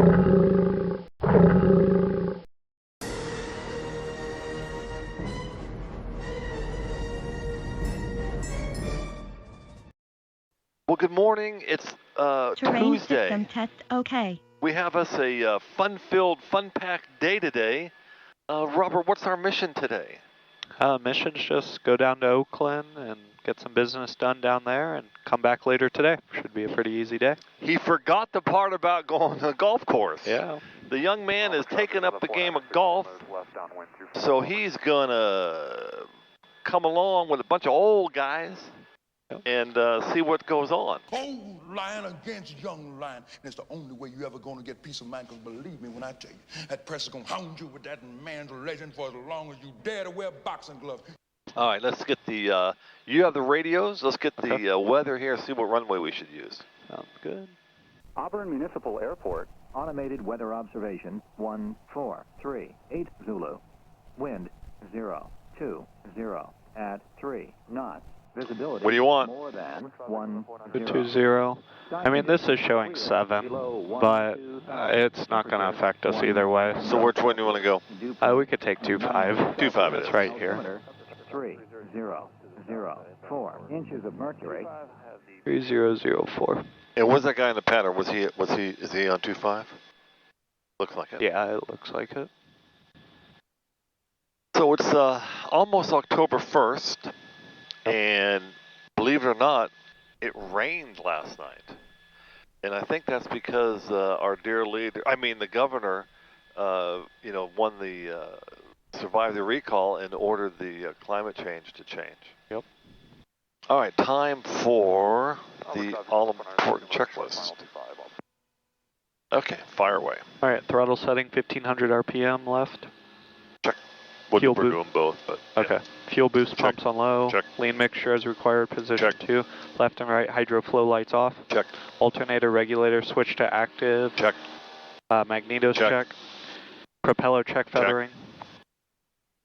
Well, good morning. It's Terrain Tuesday. system test okay. We have us a fun-filled, fun-packed day today. Robert, what's our mission today? Mission's just go down to Oakland and get some business done down there and come back later today. Should be a pretty easy day. He forgot the part about going to the golf course. Yeah. The young man is taking up the game of golf, so he's going to come along with a bunch of old guys and see what goes on. Old lion against young lion. And it's the only way you ever going to get peace of mind, because believe me when I tell you, that press is going to hound you with that man's legend for as long as you dare to wear boxing gloves. All right, let's get the, you have the radios. Let's get the weather here, see what runway we should use. Sounds good. Auburn Municipal Airport, automated weather observation 1438 Zulu. Wind 020 at 3 knots. Visibility what do you want? More than 220. I mean, this is showing 7, but it's not going to affect us either way. So which one do you want to go? We could take 25. 25 it It's is. right here. 3004 inches of mercury. 3004. And where's that guy in the pattern? Is he on 25? Looks like it. Yeah, it looks like it. So it's almost October 1st, and believe it or not, it rained last night. And I think that's because our dear leader, the governor, won the, survived the recall and ordered the climate change to change. Yep. All right, time for the all-important checklist. Okay, fire away. All right, throttle setting 1500 RPM left. Check. We're doing both, but okay. Yeah. Fuel boost Check. pumps on low. Check. Lean mixture as required. Position Check. 2. Left and right hydro flow lights off. Check. Alternator regulator switch to active. Check. Magnetos check. Propeller check feathering.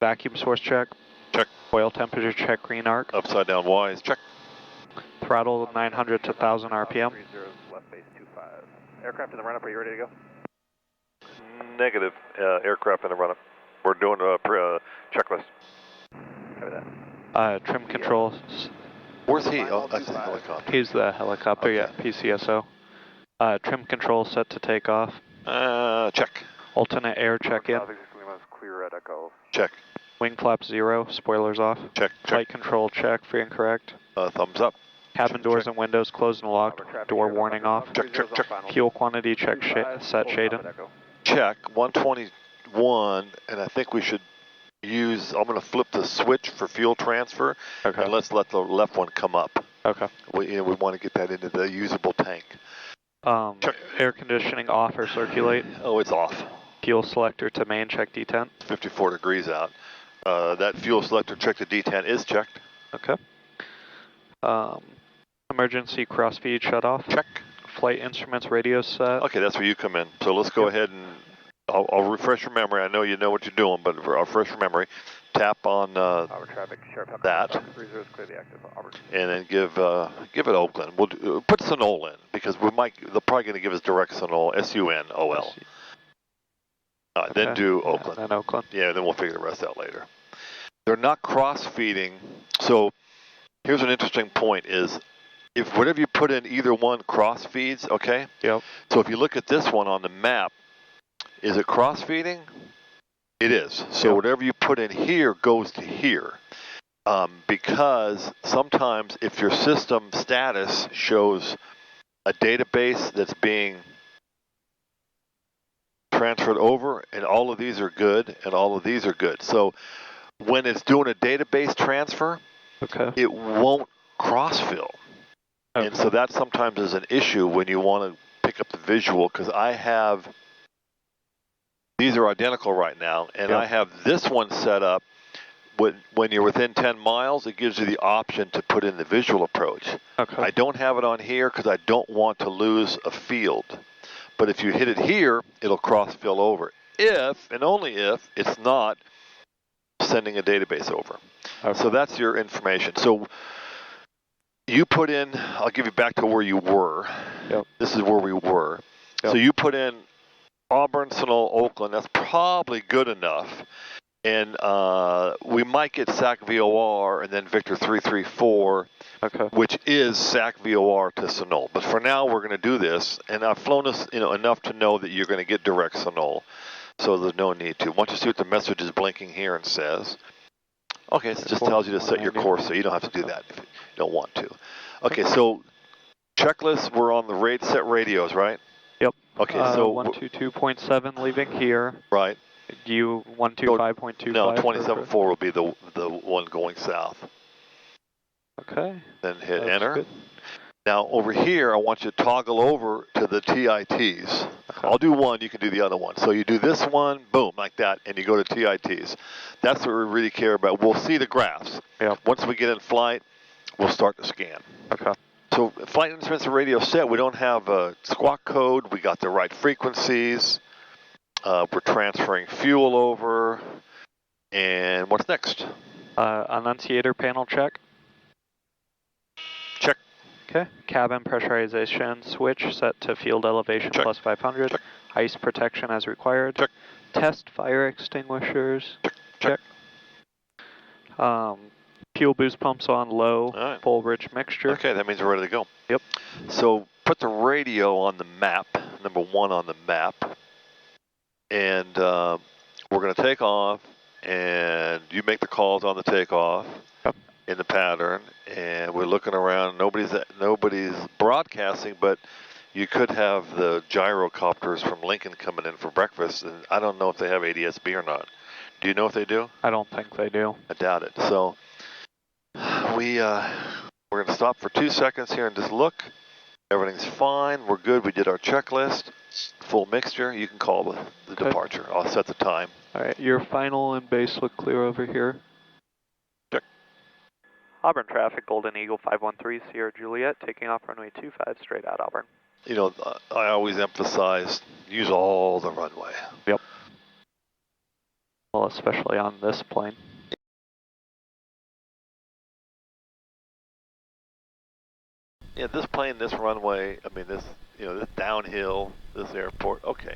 Vacuum source check. Check. Oil temperature check. Green arc. Upside down wise. Check. Throttle 900 to 1000 RPM. Left base 25. Aircraft in the run-up, are you ready to go? Negative. Aircraft in the run-up. We're doing a checklist. Copy that. Trim controls. Where's he? Oh, that's the helicopter. He's the helicopter, Okay. yeah, PCSO. Trim control set to take off. Check. Alternate air check in. Clear at Echo. Check. Wing flap 0, spoilers off. Check. Flight control check, free and correct. Thumbs up. Cabin doors and windows closed and locked. Door warning off. Check, check, check. Fuel quantity check set shaded. Check. 121, and I think we should use, I'm going to flip the switch for fuel transfer, Okay. and let's let the left one come up. Okay. We want to get that into the usable tank. Check. Air conditioning off or circulate. Oh, it's off. Fuel selector to main check detent. 54 degrees out. That fuel selector check to detent is checked. Okay. Emergency crossfeed shut off. Check. Flight instruments radio set. Okay, that's where you come in. So let's go ahead and I'll refresh your memory. I know you know what you're doing, but I'll refresh your memory. Tap on traffic, that, and then give it Oakland. We'll put Sunol in because they're probably going to give us direct Sunol, SUNOL. Then do Oakland. And then Oakland. Yeah, then we'll figure the rest out later. They're not cross-feeding. So here's an interesting point is if whatever you put in either one cross-feeds, okay? Yep. So if you look at this one on the map, is it cross-feeding? It is. So yep. Whatever you put in here goes to here. Because sometimes if your system status shows a database that's being transferred over and all of these are good and all of these are good. So when it's doing a database transfer, it won't cross-fill. Okay. And so that sometimes is an issue when you want to pick up the visual, because I have, these are identical right now, and I have this one set up. When you're within 10 miles, it gives you the option to put in the visual approach. Okay. I don't have it on here because I don't want to lose a field. But if you hit it here, it'll cross-fill over. If, and only if, it's not sending a database over. Okay. So that's your information. So you put in, I'll give you back to where you were. Yep. This is where we were. Yep. So you put in Auburn, Sonoma, Oakland, that's probably good enough. And we might get SAC VOR and then Victor 334, Okay. which is SAC VOR to Sonoma. But for now, we're going to do this, and I've flown this, enough to know that you're going to get direct Sonoma, so there's no need to. Once you see what the message is blinking here and says, okay, it just tells you to set your course, so you don't have to do that if you don't want to. Okay, so checklist, we're on the set radios, right? Yep. Okay, so 122.7 leaving here. right. You 125.25. No, 27.4 will be the one going south. Okay. Then hit That's enter. good. Now over here, I want you to toggle over to the TITs. Okay. I'll do one, you can do the other one. So you do this one, boom, like that, and you go to TITs. That's what we really care about. We'll see the graphs. Yep. Once we get in flight, we'll start to scan. Okay. So flight instruments and radio set, we don't have a squawk code. We got the right frequencies. We're transferring fuel over. And what's next? Annunciator panel check. Check. Okay. Cabin pressurization switch set to field elevation Check. plus 500. Check. Ice protection as required. Check. Test fire extinguishers. Check. Fuel boost pumps on low. All right. Full rich mixture. Okay, that means we're ready to go. Yep. So put the radio on the map, number 1 on the map, and we're going to take off, and you make the calls on the takeoff. Yep. In the pattern, and we're looking around. Nobody's broadcasting, but you could have the gyrocopters from Lincoln coming in for breakfast, and I don't know if they have ADS-B or not. Do you know if they do? I don't think they do. I doubt it. So we're going to stop for 2 seconds here and just look. Everything's fine. We're good. We did our checklist. Full mixture. You can call the departure. I'll set the time. All right. Your final and base look clear over here. Check. Auburn traffic, Golden Eagle 513 Sierra Juliet, taking off runway 25 straight out Auburn. I always emphasize use all the runway. Yep. Well, especially on this plane. Yeah, this plane, this runway, I mean, this downhill, this airport. Okay,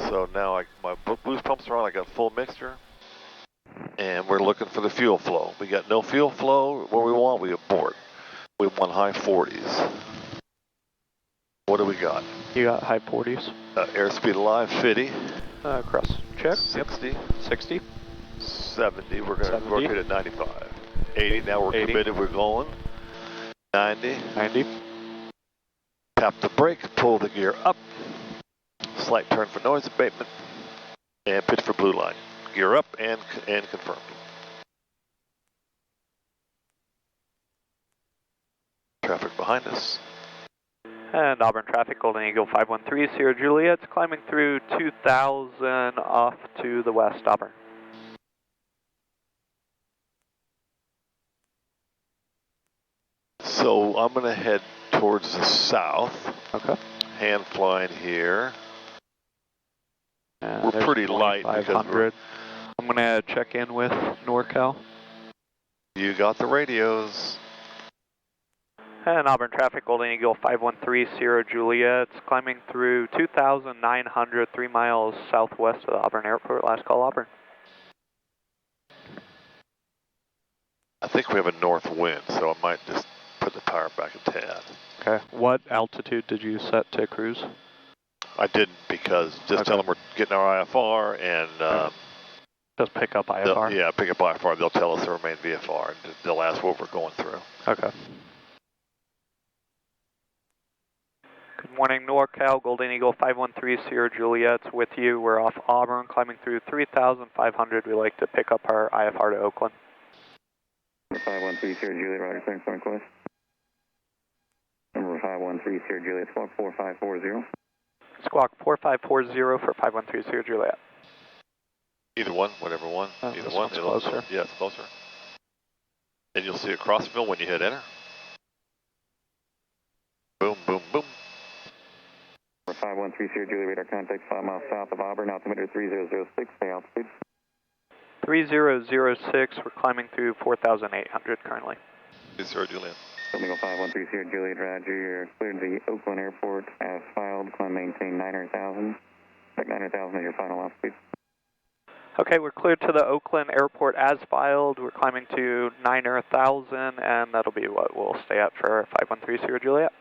so now my boost pumps are on. I got full mixture, and we're looking for the fuel flow. We got no fuel flow where we want. We abort. We want high 40s. What do we got? You got high 40s. Airspeed alive, 50. Cross check. 60. Yep. 60. 70. We're going to 70. rotate at 95. 80. Now we're 80. committed. We're going. 90. 90. Tap the brake, pull the gear up, slight turn for noise abatement, and pitch for blue line. Gear up and confirmed. Traffic behind us. And Auburn traffic, Golden Eagle 513 Sierra Juliet, climbing through 2000 off to the west, Auburn. So I'm going to head towards the south. Okay. Hand flying here. And We're there's pretty light because I'm going to check in with NorCal. You got the radios. And Auburn traffic, Golden Eagle 513 Sierra Juliet, climbing through 2,900, 3 miles southwest of Auburn Airport. Last call, Auburn. I think we have a north wind, so I might just put the power back a tad. Okay. What altitude did you set to cruise? I didn't because just tell them we're getting our IFR and just pick up IFR? Yeah, pick up IFR. They'll tell us to remain VFR and they'll ask what we're going through. Okay. Good morning, NorCal, Golden Eagle 513 Sierra Juliet's with you. We're off Auburn, climbing through 3,500. We like to pick up our IFR to Oakland. 513 Sierra Juliet, Roger, clearance on request. Number 513 Sierra Juliet, squawk 4540. Squawk 4540 for 513 Sierra Juliet. Either one, whatever one. Either this one. one's closer. Yeah, it's closer. And you'll see a crossfill when you hit enter. Boom, boom, boom. 513 Sierra Juliet, radar contact 5 miles south of Auburn, altimeter 3006, stay altitude. 3006, we're climbing through 4,800 currently. Sierra Juliet. Golden Eagle 513 Sierra Juliet, roger, you're cleared to the Oakland Airport as filed, climb maintain 900,000. Check 9,000 at your final off speed. Okay, we're cleared to the Oakland Airport as filed. We're climbing to 9,000, and that'll be what we'll stay at for 513 Sierra Juliet.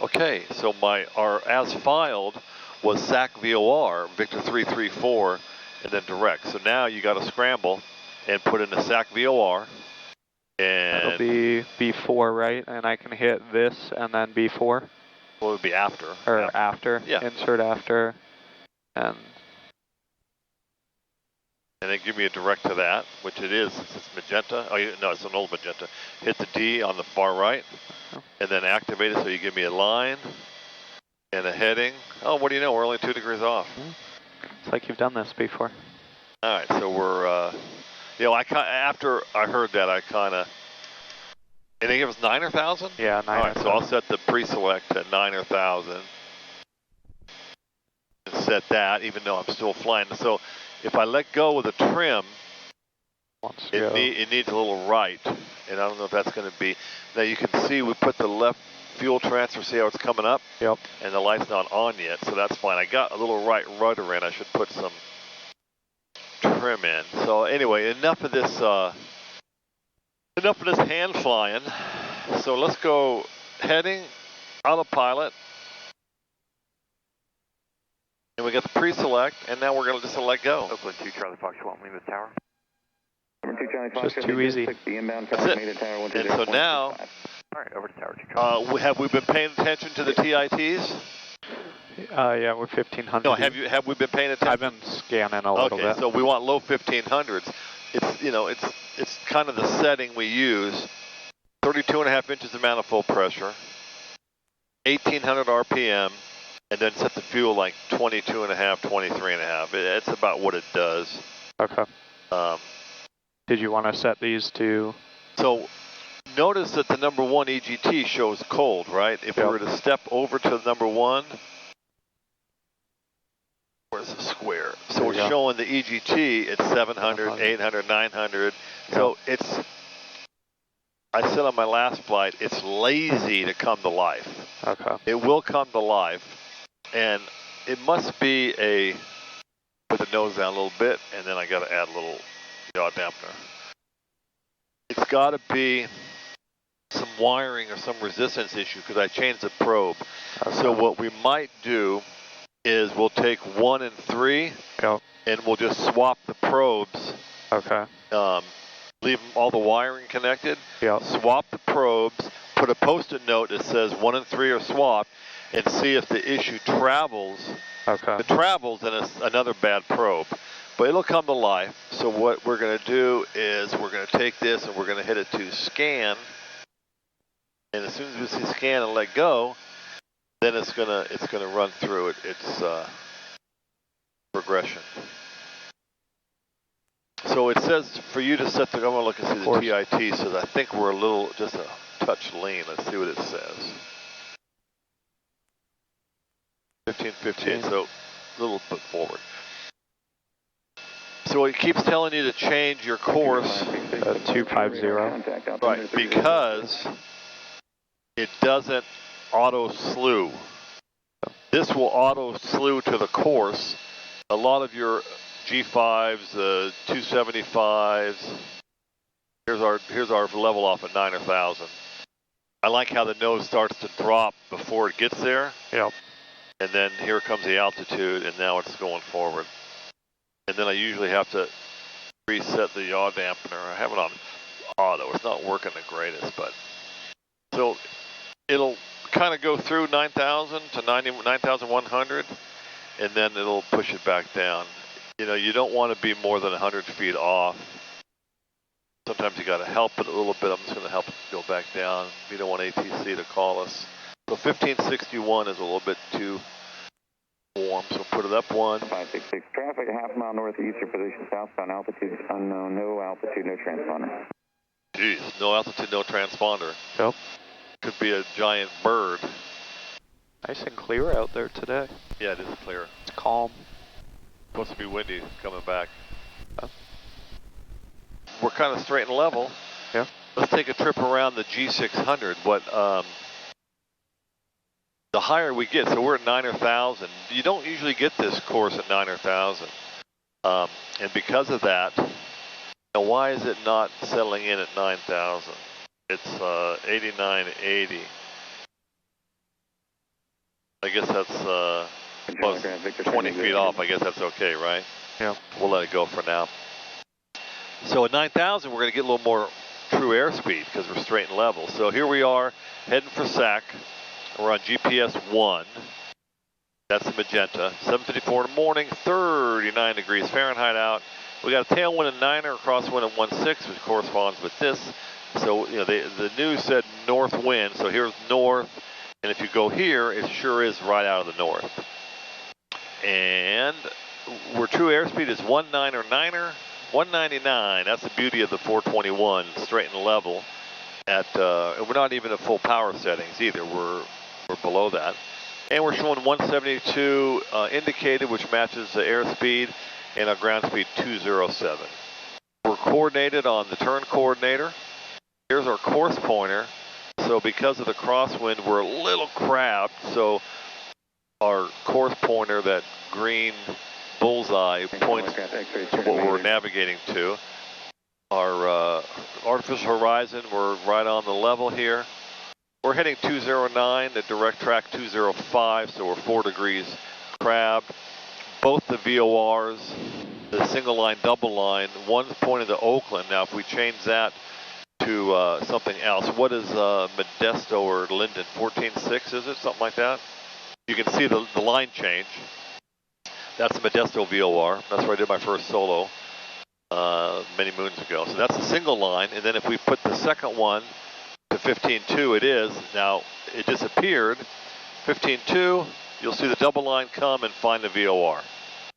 Okay, so our as filed was SAC VOR, Victor 334, and then direct. So now you got to scramble and put in the SAC VOR. And that'll be B4, right? And I can hit this and then B4? Well, it would be after. Or after. Yeah. Insert after. And then give me a direct to that, which it is. It's magenta. Oh, no, it's an old magenta. Hit the D on the far right, and then activate it so you give me a line and a heading. Oh, what do you know? We're only 2 degrees off. It's like you've done this before. All right, so we're, you know, after I heard that, I kind of, and they give us 9 or 1,000? Yeah, 9 All right, so I'll set the pre-select at 9 or 1,000. And set that, even though I'm still flying. So if I let go with the trim, it needs a little right, and I don't know if that's going to be. Now you can see we put the left fuel transfer, see how it's coming up? Yep. And the light's not on yet, so that's fine. I got a little right rudder in. I should put some trim in. So anyway, enough of this hand flying. So let's go heading, autopilot. And we got the pre-select, and now we're going to just let go. Oakland 2, Charlie Fox, you won't leave the tower. Number 2, Charlie Fox. Just too easy. 60 inbound. That's it. Tower, and so now, all right, over to tower 2. have we been paying attention to the TITs? Yeah, we're 1,500. No, have we been paying attention? I've been scanning a little bit. Okay, so we want low 1,500s. It's, you know, it's kind of the setting we use. 32.5 inches of manifold pressure, 1,800 RPM. And then set the fuel like 22.5, 23.5. It's about what it does. Okay. Did you want to set these to? So notice that the number 1 EGT shows cold, right? If we were to step over to number 1, where's the square? So we're showing the EGT, it's 700, 800, 900. So it's, I said on my last flight, it's lazy to come to life. Okay. It will come to life. And it must be put the nose down a little bit, and then I got to add a little yaw dampener. It's got to be some wiring or some resistance issue because I changed the probe. Okay. So what we might do is we'll take 1 and 3, and we'll just swap the probes. Okay. Leave all the wiring connected. Yeah. Swap the probes. Put a post-it note that says 1 and 3 are swapped. And see if the issue travels. Okay. If it travels, then it's another bad probe. But it'll come to life. So what we're going to do is we're going to take this and we're going to hit it to scan. And as soon as we see scan and let go, then it's gonna run through its progression. So it says for you to set the. I'm going to look and see the TIT. So I think we're just a touch lean. Let's see what it says. 15, so a little bit forward. So it keeps telling you to change your course. 250. Right, because it doesn't auto slew. This will auto slew to the course. A lot of your G5s, 275s. Here's our level off at 9 or 1,000. I like how the nose starts to drop before it gets there. Yep. And then here comes the altitude, and now it's going forward. And then I usually have to reset the yaw dampener. I have it on auto. It's not working the greatest, but so it'll kind of go through 9,000 to 9,100, and then it'll push it back down. You know, you don't want to be more than 100 feet off. Sometimes you got to help it a little bit. I'm just going to help it go back down. We don't want ATC to call us. So 1561 is a little bit too warm, so put it up 1. 566 traffic, half mile northeast, your position southbound, altitude unknown, no altitude, no transponder. Jeez, no altitude, no transponder. Yep. Could be a giant bird. Nice and clear out there today. Yeah, it is clear. It's calm. Supposed to be windy coming back. We're kind of straight and level. Yeah. Let's take a trip around the G600. the higher we get. So we're at 9,000. You don't usually get this course at 9,000. And because of that, now why is it not settling in at 9,000? It's 8980. I guess that's plus 20 feet off. I guess that's okay, right? Yeah. We'll let it go for now. So at 9,000, we're going to get a little more true airspeed because we're straight and level. So here we are heading for SAC. We're on GPS 1. That's the magenta. 7:54 in the morning, 39 degrees Fahrenheit out. We got a tailwind of 9er, a crosswind of 16, which corresponds with this. So, you know, the news said north wind, so here's north. And if you go here, it sure is right out of the north. And where true airspeed is 19 or 9er, 199. That's the beauty of the 421, straight and level. And we're not even at full power settings either. We're below that. And we're showing 172 indicated, which matches the airspeed, and our ground speed 207. We're coordinated on the turn coordinator. Here's our course pointer. So because of the crosswind, we're a little crabbed. So our course pointer, that green bullseye, points to what we're navigating to. Our artificial horizon, we're right on the level here. We're heading 209, the direct track 205, so we're 4 degrees crabbed. Both the VORs, the single line, double line, one's pointed to Oakland. Now if we change that to something else, what is Modesto or Linden, 14.6 is it, something like that? You can see the line change. That's the Modesto VOR. That's where I did my first solo many moons ago. So that's a single line, and then if we put the second one to 15.2, it is. Now, it disappeared. 15.2, you'll see the double line come and find the VOR. And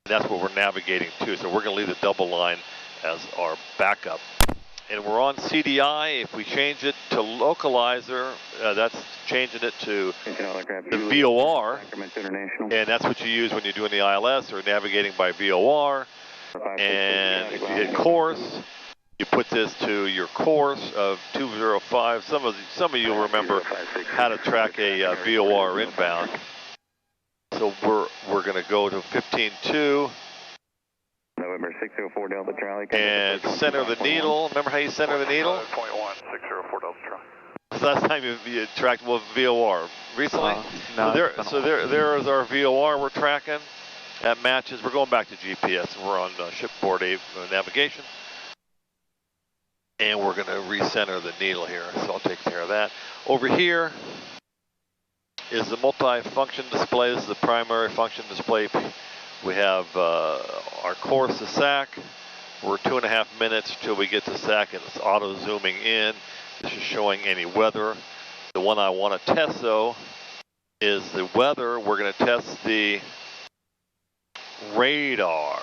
that's what we're navigating to. So we're going to leave the double line as our backup. And we're on CDI. If we change it to localizer, that's changing it to the VOR. And that's what you use when you're doing the ILS or navigating by VOR. And if you hit course, you put this to your course of 205. Some of you remember how to track a VOR inbound. So we're going to go to 15.2. November 604 Delta Charlie. And center the needle. Remember how you center the needle? 5.1, 604 Delta Charlie. Last time you tracked VOR recently. No, there is our VOR we're tracking. That matches. We're going back to GPS. We're on shipboard navigation. And we're going to recenter the needle here, so I'll take care of that. Over here is the multi-function display. This is the primary function display. We have our course to SAC. We're 2.5 minutes till we get to SAC, and it's auto-zooming in. This is showing any weather. The one I want to test, though, is the weather. We're going to test the radar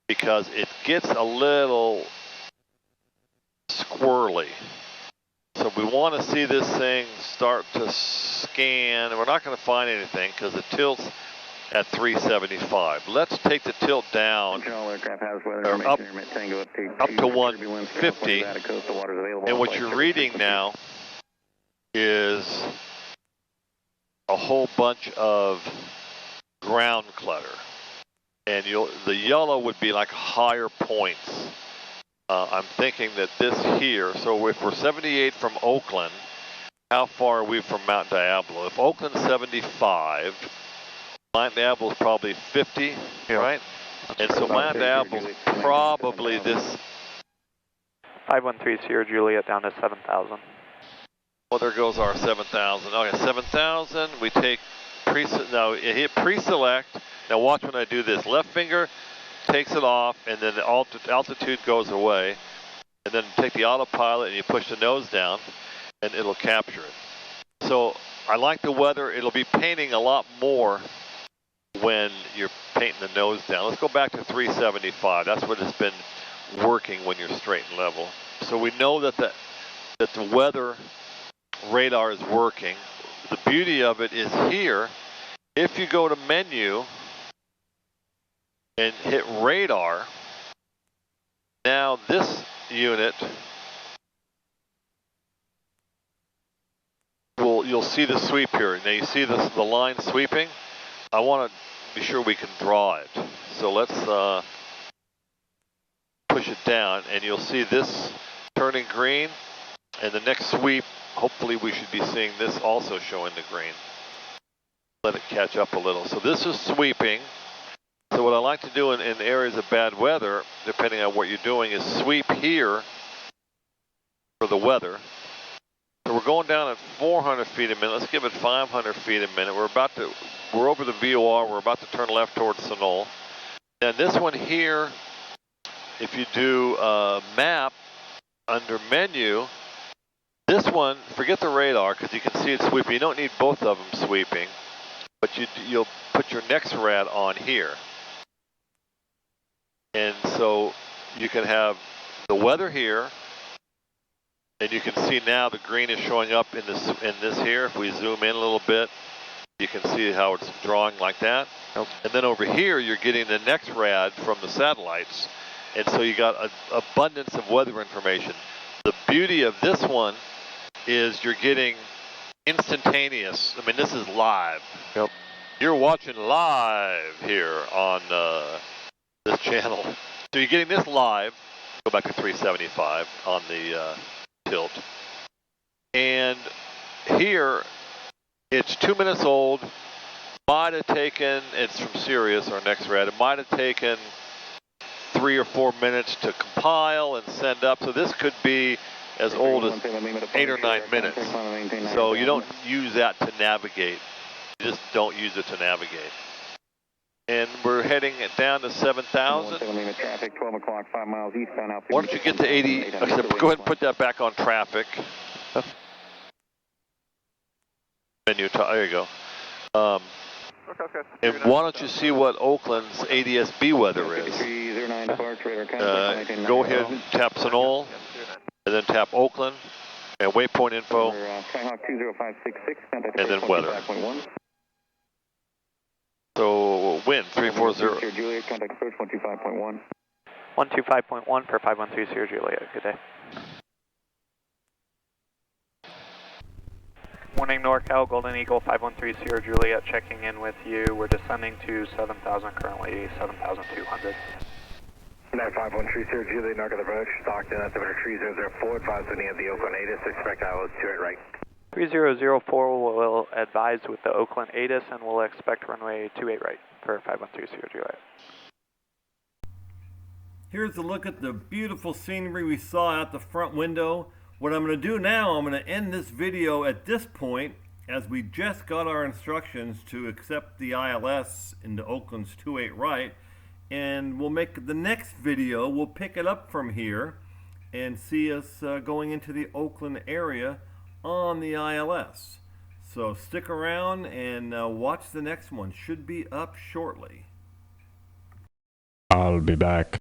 because it gets a little squirrely. So we want to see this thing start to scan. We're not going to find anything because the tilt's at 375. Let's take the tilt down or up to 150. And what you're reading now is a whole bunch of ground clutter. And the yellow would be like higher points. I'm thinking that this here, so if we're 78 from Oakland, how far are we from Mount Diablo? If Oakland's 75, Mount Diablo's probably 50, yeah. Right? And so Mount Diablo's probably this. 513 Sierra Juliet down to 7,000. Well, there goes our 7,000. Okay, 7,000. We take now hit pre-select. Now watch when I do this. Left finger takes it off, and then the altitude goes away. And then take the autopilot and you push the nose down, and it'll capture it. So I like the weather. It'll be painting a lot more when you're painting the nose down. Let's go back to 375. That's what has been working when you're straight and level. So we know that the weather radar is working. The beauty of it is here. If you go to menu and hit radar, now this unit will you'll see the sweep here. Now you see the line sweeping. I want to be sure we can draw it. So let's push it down, and you'll see this turning green, and the next sweep, hopefully we should be seeing this also showing the green. Let it catch up a little. So this is sweeping. So what I like to do in areas of bad weather, depending on what you're doing, is sweep here for the weather. So we're going down at 400 feet a minute. Let's give it 500 feet a minute. We're over the VOR. We're about to turn left towards Sonol. And this one here, if you do map under menu, this one, forget the radar because you can see it sweeping. You don't need both of them sweeping, but you'll put your next rad on here. And so you can have the weather here, and you can see now the green is showing up in this here. If we zoom in a little bit, you can see how it's drawing like that. Nope. And then over here, you're getting the next rad from the satellites. And so you got an abundance of weather information. The beauty of this one is you're getting instantaneous. I mean, this is live. Yep. You're watching live here on this channel. So you're getting this live. Go back to 375 on the tilt. And here, it's 2 minutes old. Might have taken, it's from Sirius, our next rad, it might have taken 3 or 4 minutes to compile and send up. So this could be as old as 8 or 9 minutes. So you don't use that to navigate. You just don't use it to navigate. And we're heading it down to 7,000. Traffic, 12 o'clock, 5 miles eastbound. Why don't you get to 80? Go ahead and put that back on traffic. Menu, there you go. And why don't you see what Oakland's ADS-B weather is? Go ahead and tap Sonol, and then tap Oakland, and waypoint info, and then weather. So wind 340. Juliet, contact approach 125.1. 125.1 per 513 Sierra Juliet. Good day. Morning NorCal, Golden Eagle 513 Sierra Juliet checking in with you. We're descending to 7,000, currently 7,200. 513 Sierra Juliet, north of approach, Stockton at 3004, advising at the Oakland ATIS, expect ILS 28 right. 3004 will advise with the Oakland ATIS and we'll expect runway 28 right for 513 Sierra Juliet. Here's a look at the beautiful scenery we saw out the front window. What I'm going to do now, I'm going to end this video at this point as we just got our instructions to accept the ILS into Oakland's 28 right, and we'll make the next video, we'll pick it up from here and see us going into the Oakland area on the ILS. So stick around and watch the next one. Should be up shortly. I'll be back.